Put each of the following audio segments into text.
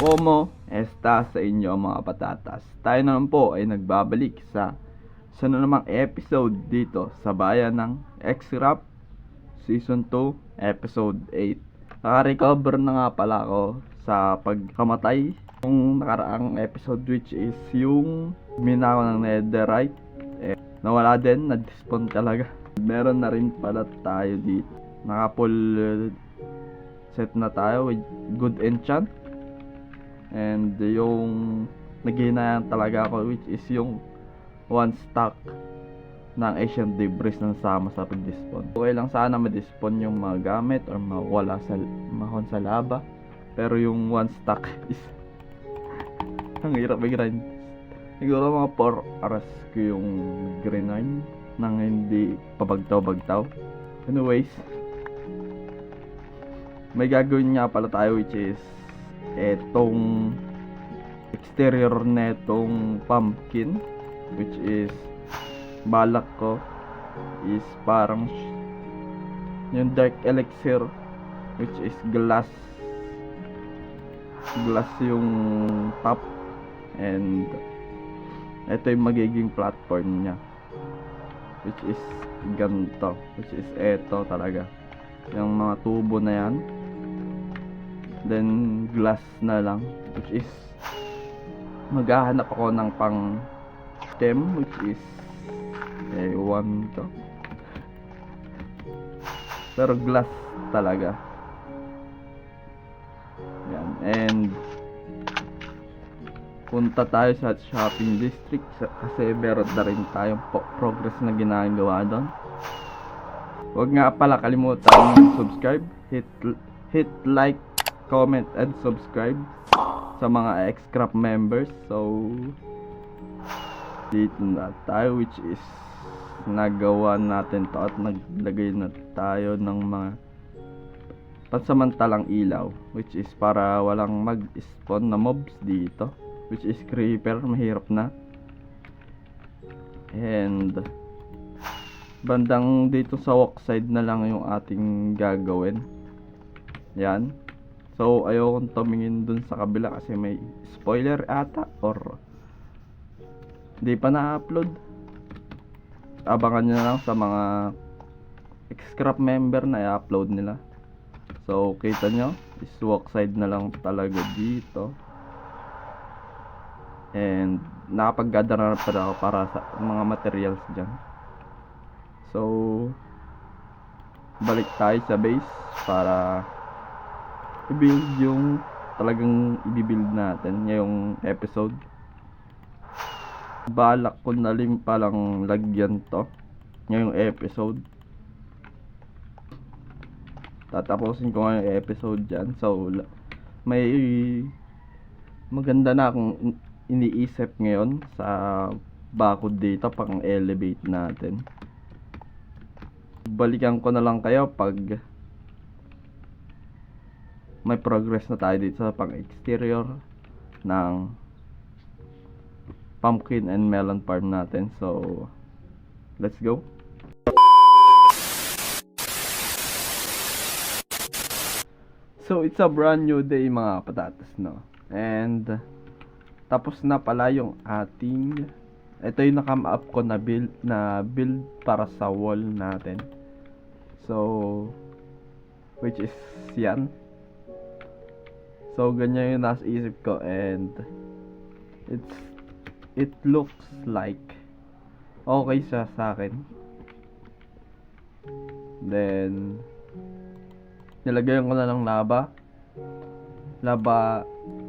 Como esta sa inyo mga patatas. Tayo naman po ay nagbabalik sa na namang episode dito sa bayan ng X-Rap Season 2 Episode 8. Naka-recover na nga pala ako sa pagkamatay yung nakaraang episode, which is yung minako ng netherite. Nawala din, na-despawn talaga. Meron na rin pala tayo dito. Naka full set na tayo with good enchant. And yung naghinayang talaga ako, which is yung one stack ng ancient debris ng sama sa pag-despawn. Okay lang sana ma-despawn yung mga gamit or mawala sa mahon sa lava, pero yung one stack is ang hirap i-grind. Siguro mga 4 hours ko yung grind nang hindi pabagtaw-bagtaw. Anyways, may gagawin nga pala tayo, which is etong exterior netong pumpkin, which is balak ko is parang yung dark elixir, which is glass yung top, and ito yung magiging platform nya, which is ganito, which is eto talaga yung mga tubo na yan, then glass na lang, which is maghahanap ako ng pang stem, which is ewan to, pero glass talaga yan. And punta tayo sa shopping district kasi meron na rin tayong progress na ginagawa doon. Huwag nga pala kalimutan subscribe, hit like, comment, and subscribe sa mga X-Craft members. So dito na tayo, which is nagawa natin to at naglagay na tayo ng mga pansamantalang ilaw, which is para walang mag-spawn na mobs dito, which is creeper, mahirap na. And bandang dito sa walk side na lang yung ating gagawin. Yan. So ayokong tumingin dun sa kabila kasi may spoiler ata or di pa na-upload. Abangan nyo na lang sa mga X-Craft member na i-upload nila. So kita nyo, is walk side na lang talaga dito. And nakapag-gather na pala ako para sa mga materials dyan. So balik tayo sa base para i-build yung talagang i-build natin ngayong episode. Balak ko na rin palang lagyan to ngayong episode. Tatapusin ko ngayong episode dyan. So may maganda na akong iniisip ngayon sa bakod dito pang elevate natin. Balikan ko na lang kayo pag may progress na tayo dito sa pang exterior ng pumpkin and melon farm natin. So let's go. So it's a brand new day mga patatas, no? And tapos na pala yung ating, ito yung nakam up ko na build para sa wall natin. So which is yan. So ganyan yung nasa isip ko, and it looks like okay siya sa akin. Then nilagyan ko na ng lava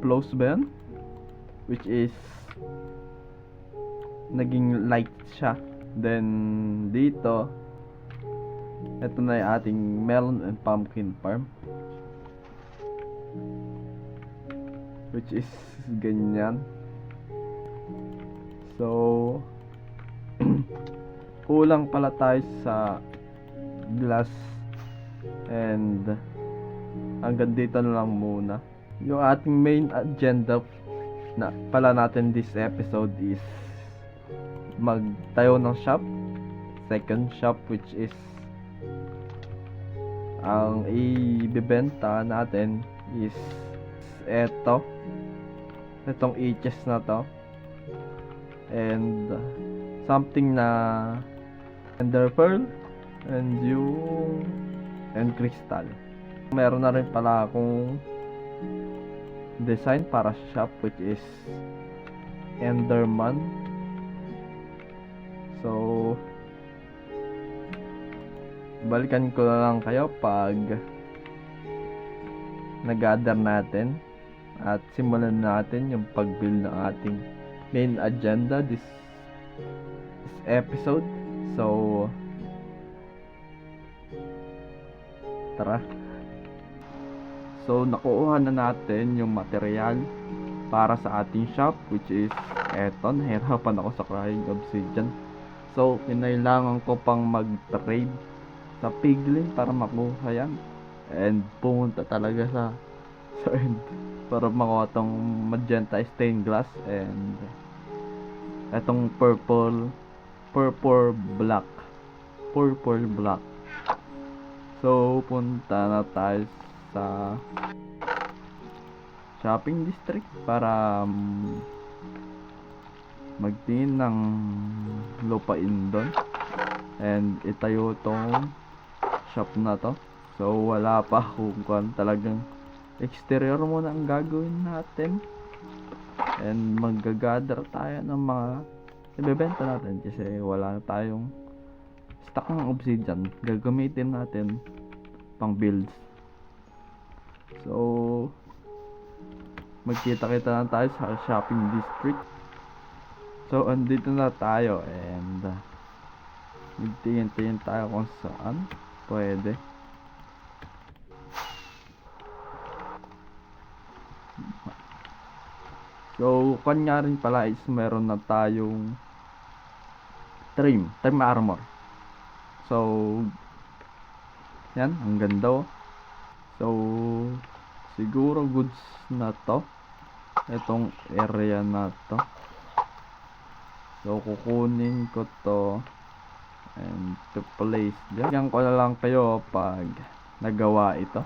flows ba yan? Which is naging light siya. Then dito, ito na yung ating melon and pumpkin farm, which is ganyan. So kulang pala tayo sa glass, and hanggang dito na lang muna. Yung ating main agenda na pala natin this episode is magtayo ng shop, second shop, which is ang ibebenta natin is itong itches na to, and something na ender pearl and crystal. Meron na rin pala akong design para sa shop, which is Enderman. So balikan ko na lang kayo pag nag-gather natin at simulan natin yung pag-build ng ating main agenda this episode. So tara. So nakuha na natin yung material para sa ating shop, which is eto. Nahirapan ako sa crying obsidian. So kinailangan ko pang mag-trade sa piglin para makuha yan, and pumunta talaga sa end para makuha tong magenta stained glass and etong purple black. So punta na tayo sa shopping district para magtingin ng lupain doon and itayo tong shop na to. So wala pa akong talagang exterior muna ang gagawin natin, and maggagather tayo ng mga ibebenta natin kasi wala na tayong stock ng obsidian gagamitin natin pang builds. So magkita-kita na tayo sa shopping district. So andito na tayo, and magtingin tayo kung saan pwede. So kanya rin pala is meron na tayong trim armor. So yan, ang ganda oh. So siguro goods na to itong area na to. So kukunin ko to and to place dyan. Yan ko na lang kayo pag nagawa ito.